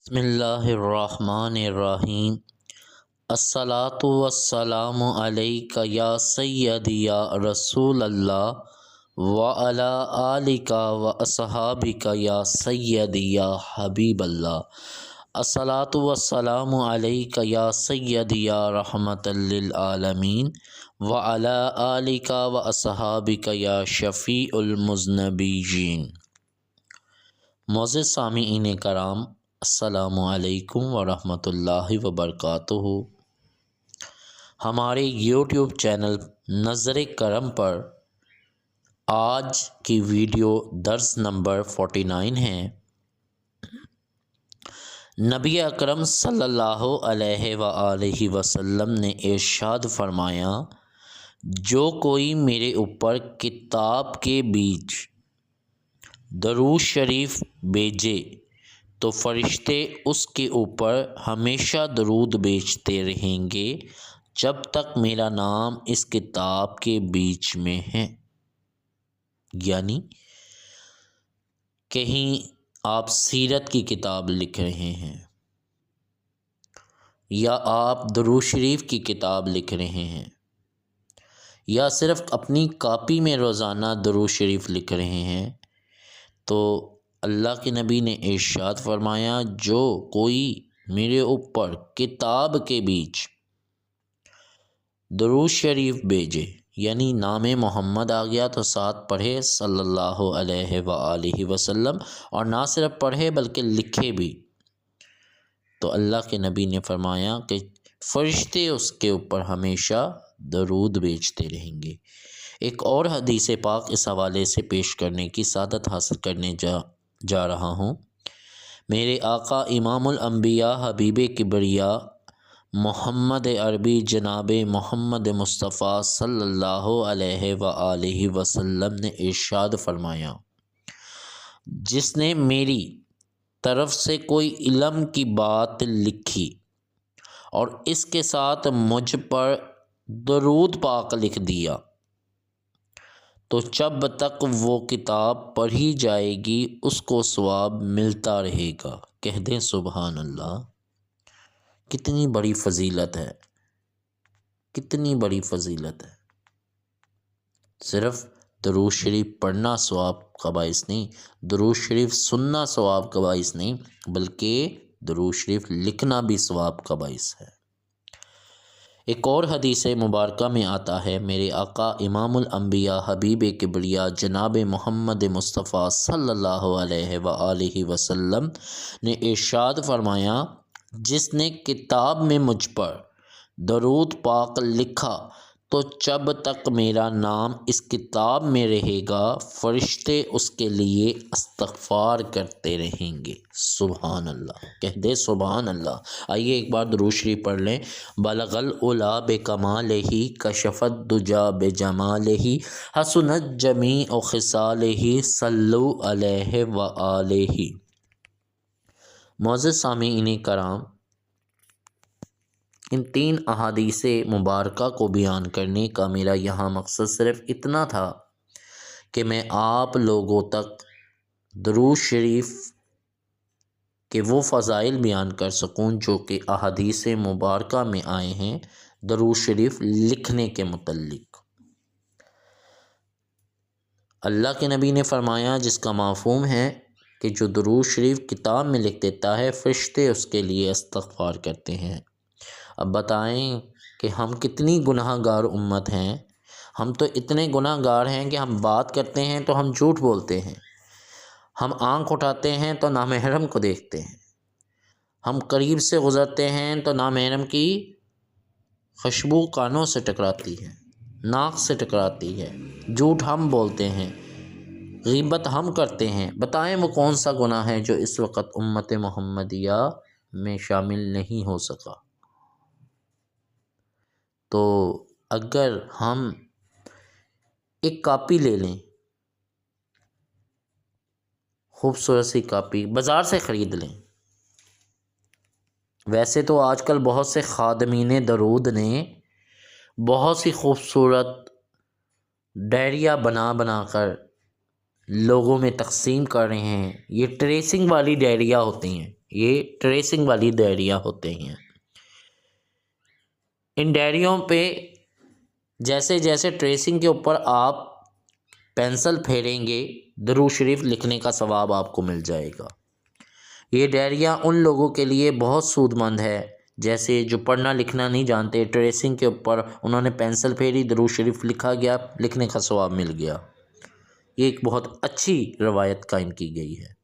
بسم اللہ الرحمن الرحیم۔ الصلاۃ والسلام علیک یا سیدی یا رسول اللہ وعلی آلک و اصحابک یا سیدی یا حبیب اللہ۔ الصلاۃ والسلام علیک یا سیدی یا رحمۃ للعالمین وعلی آلک و اصحابک یا شفیع المذنبین۔ معزز سامعین کرام، السلام علیکم ورحمۃ اللہ وبرکاتہ۔ ہمارے یوٹیوب چینل نظر کرم پر آج کی ویڈیو درس نمبر 49 ہے۔ نبی اکرم صلی اللہ علیہ وآلہ وسلم نے ارشاد فرمایا، جو کوئی میرے اوپر کتاب کے بیچ درود شریف بھیجے تو فرشتے اس کے اوپر ہمیشہ درود بھیجتے رہیں گے جب تک میرا نام اس کتاب کے بیچ میں ہے۔ یعنی کہیں آپ سیرت کی کتاب لکھ رہے ہیں یا آپ درود شریف کی کتاب لکھ رہے ہیں یا صرف اپنی کاپی میں روزانہ درود شریف لکھ رہے ہیں، تو اللہ کے نبی نے ارشاد فرمایا، جو کوئی میرے اوپر کتاب کے بیچ درود شریف بھیجے، یعنی نام محمد آ گیا تو ساتھ پڑھے صلی اللہ علیہ وآلہ وسلم، اور نہ صرف پڑھے بلکہ لکھے بھی، تو اللہ کے نبی نے فرمایا کہ فرشتے اس کے اوپر ہمیشہ درود بھیجتے رہیں گے۔ ایک اور حدیث پاک اس حوالے سے پیش کرنے کی سعادت حاصل کرنے جا رہا ہوں۔ میرے آقا امام الانبیاء حبیب کبریا محمد عربی جناب محمد مصطفیٰ صلی اللہ علیہ وآلہ وسلم نے ارشاد فرمایا، جس نے میری طرف سے کوئی علم کی بات لکھی اور اس کے ساتھ مجھ پر درود پاک لکھ دیا، تو جب تک وہ کتاب پڑھی جائے گی اس کو ثواب ملتا رہے گا۔ کہہ دیں سبحان اللہ۔ کتنی بڑی فضیلت ہے، کتنی بڑی فضیلت ہے۔ صرف درود شریف پڑھنا ثواب کا باعث نہیں، درود شریف سننا ثواب کا باعث نہیں، بلکہ درود شریف لکھنا بھی ثواب کا باعث ہے۔ ایک اور حدیث مبارکہ میں آتا ہے، میرے آقا امام الانبیاء حبیب کبریا جناب محمد مصطفیٰ صلی اللہ علیہ وآلہ وسلم نے ارشاد فرمایا، جس نے کتاب میں مجھ پر درود پاک لکھا تو جب تک میرا نام اس کتاب میں رہے گا فرشتے اس کے لیے استغفار کرتے رہیں گے۔ سبحان اللہ۔ کہہ دے سبحان اللہ۔ آئیے ایک بار درود شریف پڑھ لیں۔ بلغ العلا بکمالہ کشف الدجی بجمالہ حسنت جمیع خصالہ صلوا علیہ وآلہ۔ معزز سامعین کرام، ان تین احادیث مبارکہ کو بیان کرنے کا میرا یہاں مقصد صرف اتنا تھا کہ میں آپ لوگوں تک درود شریف کے وہ فضائل بیان کر سکوں جو کہ احادیث مبارکہ میں آئے ہیں درود شریف لکھنے کے متعلق۔ اللہ کے نبی نے فرمایا، جس کا مفہوم ہے کہ جو درود شریف کتاب میں لکھ دیتا ہے فرشتے اس کے لیے استغفار کرتے ہیں۔ اب بتائیں کہ ہم کتنی گناہ گار امت ہیں۔ ہم تو اتنے گناہ گار ہیں کہ ہم بات کرتے ہیں تو ہم جھوٹ بولتے ہیں، ہم آنکھ اٹھاتے ہیں تو نامحرم کو دیکھتے ہیں، ہم قریب سے گزرتے ہیں تو نامحرم کی خوشبو کانوں سے ٹکراتی ہے، ناک سے ٹکراتی ہے، جھوٹ ہم بولتے ہیں، غیبت ہم کرتے ہیں۔ بتائیں وہ کون سا گناہ ہے جو اس وقت امت محمدیہ میں شامل نہیں ہو سکا؟ تو اگر ہم ایک کاپی لے لیں، خوبصورت سی کاپی بازار سے خرید لیں، ویسے تو آج کل بہت سے خادمین درود نے بہت سی خوبصورت ڈائریاں بنا بنا کر لوگوں میں تقسیم کر رہے ہیں۔ یہ ٹریسنگ والی ڈائریاں ہوتی ہیں، یہ ٹریسنگ والی ڈائریاں ہوتے ہیں۔ ان ڈائریوں پہ جیسے جیسے ٹریسنگ کے اوپر آپ پینسل پھیریں گے درود شریف لکھنے کا ثواب آپ کو مل جائے گا۔ یہ ڈائریاں ان لوگوں کے لیے بہت سود مند ہے جیسے جو پڑھنا لکھنا نہیں جانتے، ٹریسنگ کے اوپر انہوں نے پینسل پھیری، درود شریف لکھا گیا، لکھنے کا ثواب مل گیا۔ یہ ایک بہت اچھی روایت قائم کی گئی ہے۔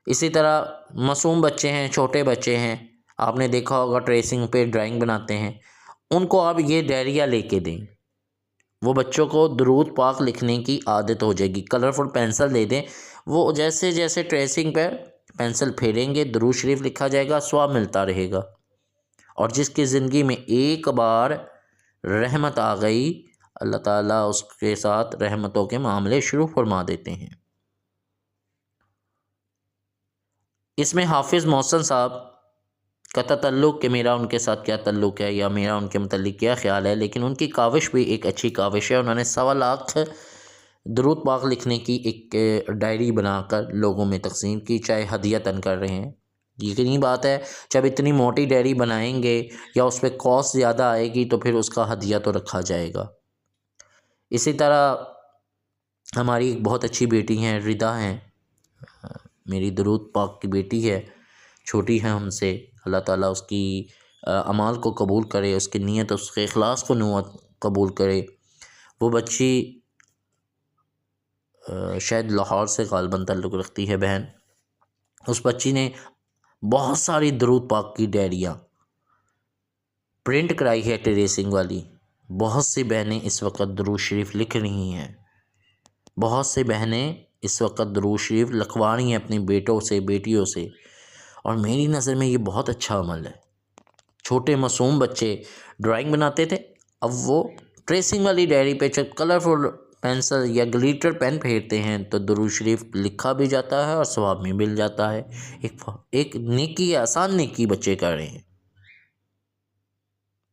اسی طرح معصوم بچے ہیں، چھوٹے بچے ہیں، آپ نے دیکھا ہوگا ٹریسنگ پہ ڈرائنگ بناتے ہیں، ان کو آپ یہ ڈائریاں لے کے دیں، وہ بچوں کو درود پاک لکھنے کی عادت ہو جائے گی۔ کلرفل پینسل دے دیں، وہ جیسے جیسے ٹریسنگ پہ پینسل پھیریں گے درود شریف لکھا جائے گا، ثواب ملتا رہے گا۔ اور جس کی زندگی میں ایک بار رحمت آ گئی، اللہ تعالیٰ اس کے ساتھ رحمتوں کے معاملے شروع فرما دیتے ہیں۔ اس میں حافظ محسن صاحب کا تعلق کہ میرا ان کے ساتھ کیا تعلق ہے یا میرا ان کے متعلق کیا خیال ہے، لیکن ان کی کاوش بھی ایک اچھی کاوش ہے۔ انہوں نے 1.25 درود پاک لکھنے کی ایک ڈائری بنا کر لوگوں میں تقسیم کی، چاہے ہدیتاً کر رہے ہیں۔ یقینی بات ہے جب اتنی موٹی ڈائری بنائیں گے یا اس پہ کاسٹ زیادہ آئے گی تو پھر اس کا ہدیہ تو رکھا جائے گا۔ اسی طرح ہماری ایک بہت اچھی بیٹی ہیں، ردا ہیں، میری درود پاک کی بیٹی ہے، چھوٹی ہے ہم سے، اللہ تعالیٰ اس کی اعمال کو قبول کرے، اس کی نیت، اس کے اخلاص کو قبول کرے۔ وہ بچی شاید لاہور سے غالباً تعلق رکھتی ہے بہن۔ اس بچی نے بہت ساری درود پاک کی ڈائریاں پرنٹ کرائی ہے ٹریسنگ والی۔ بہت سی بہنیں اس وقت درود شریف لکھ رہی ہیں، بہت سی بہنیں اس وقت درود شریف لکھوا رہی ہیں اپنے بیٹوں سے، بیٹیوں سے، اور میری نظر میں یہ بہت اچھا عمل ہے۔ چھوٹے معصوم بچے ڈرائنگ بناتے تھے، اب وہ ٹریسنگ والی ڈائری پہ جب کلرفل پینسل یا گلیٹر پین پھیرتے ہیں تو درود شریف لکھا بھی جاتا ہے اور ثواب بھی مل جاتا ہے۔ ایک نیکی، آسان نیکی بچے کر رہے ہیں۔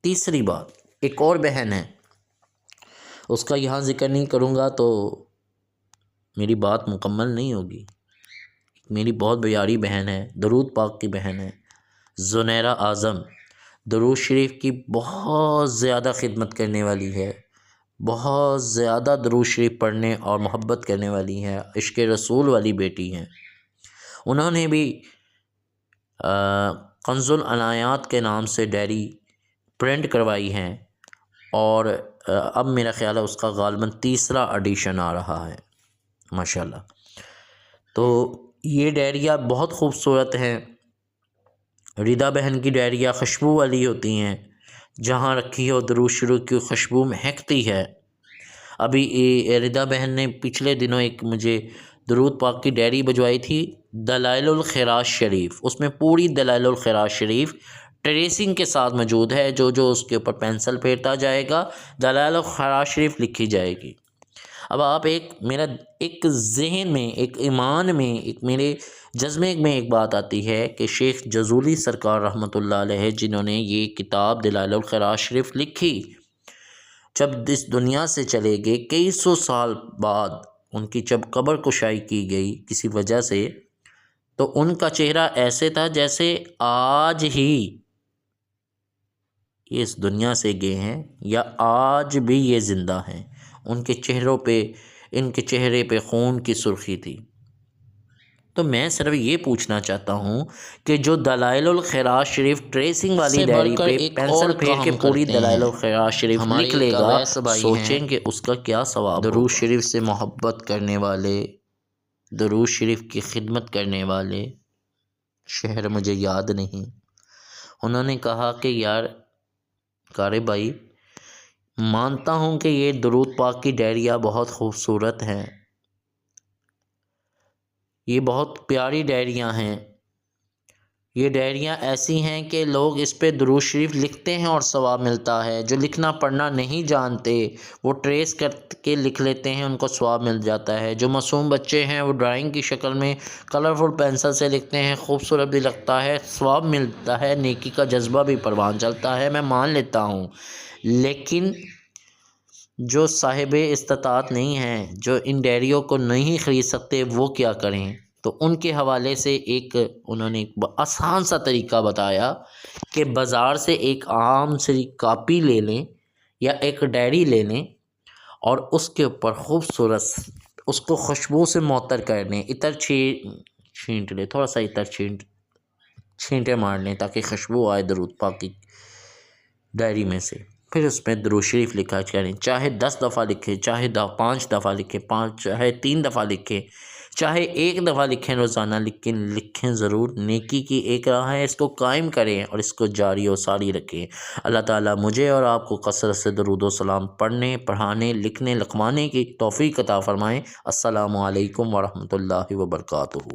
تیسری بات، ایک اور بہن ہے، اس کا یہاں ذکر نہیں کروں گا تو میری بات مکمل نہیں ہوگی۔ میری بہت پیاری بہن ہے، درود پاک کی بہن ہے، زنیرہ اعظم، درود شریف کی بہت زیادہ خدمت کرنے والی ہے، بہت زیادہ درود شریف پڑھنے اور محبت کرنے والی ہے، عشق رسول والی بیٹی ہیں۔ انہوں نے بھی کنز العنایات کے نام سے ڈائری پرنٹ کروائی ہیں، اور اب میرا خیال ہے اس کا غالباً 3را ایڈیشن آ رہا ہے، ماشاءاللہ۔ تو یہ ڈائریاں بہت خوبصورت ہیں۔ ردا بہن کی ڈائریاں خوشبو والی ہوتی ہیں، جہاں رکھی ہو درود شریف کی خوشبو مہکتی ہے۔ ابھی ردا بہن نے پچھلے دنوں ایک مجھے درود پاک کی ڈائری بھجوائی تھی، دلائل الخیرات شریف، اس میں پوری دلائل الخیرات شریف ٹریسنگ کے ساتھ موجود ہے، جو جو اس کے اوپر پینسل پھیرتا جائے گا دلائل الخیرات شریف لکھی جائے گی۔ اب آپ میرا ایک ذہن میں، ایک ایمان میں، ایک میرے جذبے میں ایک بات آتی ہے کہ شیخ جزولی سرکار رحمۃ اللہ علیہ، جنہوں نے یہ کتاب دلائل الخیرات شریف لکھی، جب اس دنیا سے چلے گئے کئی سو سال بعد، ان کی جب قبر کشائی کی گئی کسی وجہ سے، تو ان کا چہرہ ایسے تھا جیسے آج ہی یہ اس دنیا سے گئے ہیں یا آج بھی یہ زندہ ہیں۔ ان کے چہروں پہ، ان کے چہرے پہ خون کی سرخی تھی۔ تو میں صرف یہ پوچھنا چاہتا ہوں کہ جو دلائل الخیرات شریف ٹریسنگ والی ڈائری پہ پینسل پھیر کے پوری دلائل الخیرات شریف لکھ لے گا، سوچیں کہ اس کا کیا ثواب ہوگا۔ درود شریف سے محبت کرنے والے، درود شریف کی خدمت کرنے والے، شہر مجھے یاد نہیں، انہوں نے کہا کہ یار قاری بھائی، مانتا ہوں کہ یہ درود پاک کی ڈائریاں بہت خوبصورت ہیں، یہ بہت پیاری ڈائریاں ہیں، یہ ڈائریاں ایسی ہیں کہ لوگ اس پہ درود شریف لکھتے ہیں اور ثواب ملتا ہے۔ جو لکھنا پڑھنا نہیں جانتے وہ ٹریس کر کے لکھ لیتے ہیں، ان کو ثواب مل جاتا ہے۔ جو معصوم بچے ہیں وہ ڈرائنگ کی شکل میں کلرفل پینسل سے لکھتے ہیں، خوبصورت بھی لگتا ہے، ثواب ملتا ہے، نیکی کا جذبہ بھی پروان چلتا ہے، میں مان لیتا ہوں۔ لیکن جو صاحب استطاعت نہیں ہیں، جو ان ڈائریوں کو نہیں خرید سکتے، وہ کیا کریں؟ تو ان کے حوالے سے انہوں نے ایک آسان سا طریقہ بتایا کہ بازار سے ایک عام سی کاپی لے لیں یا ایک ڈائری لے لیں اور اس کے اوپر خوبصورت اس کو خوشبو سے معطر کر لیں، عطر چھینٹ لیں، تھوڑا سا عطر چھینٹے مار لیں تاکہ خوشبو آئے درود پاک کی ڈائری میں سے۔ پھر اس میں درود شریف لکھا کریں، چاہے 10 دفعہ لکھیں، چاہے 5 دفعہ لکھیں، چاہے 3 دفعہ لکھیں، چاہے 1 دفعہ لکھیں روزانہ، لیکن لکھیں ضرور۔ نیکی کی ایک راہ ہے، اس کو قائم کریں اور اس کو جاری و ساری رکھیں۔ اللہ تعالیٰ مجھے اور آپ کو کثرت سے درود و سلام پڑھنے، پڑھانے، لکھنے، لکھوانے کی توفیق عطا فرمائیں۔ السلام علیکم ورحمۃ اللہ وبرکاتہ۔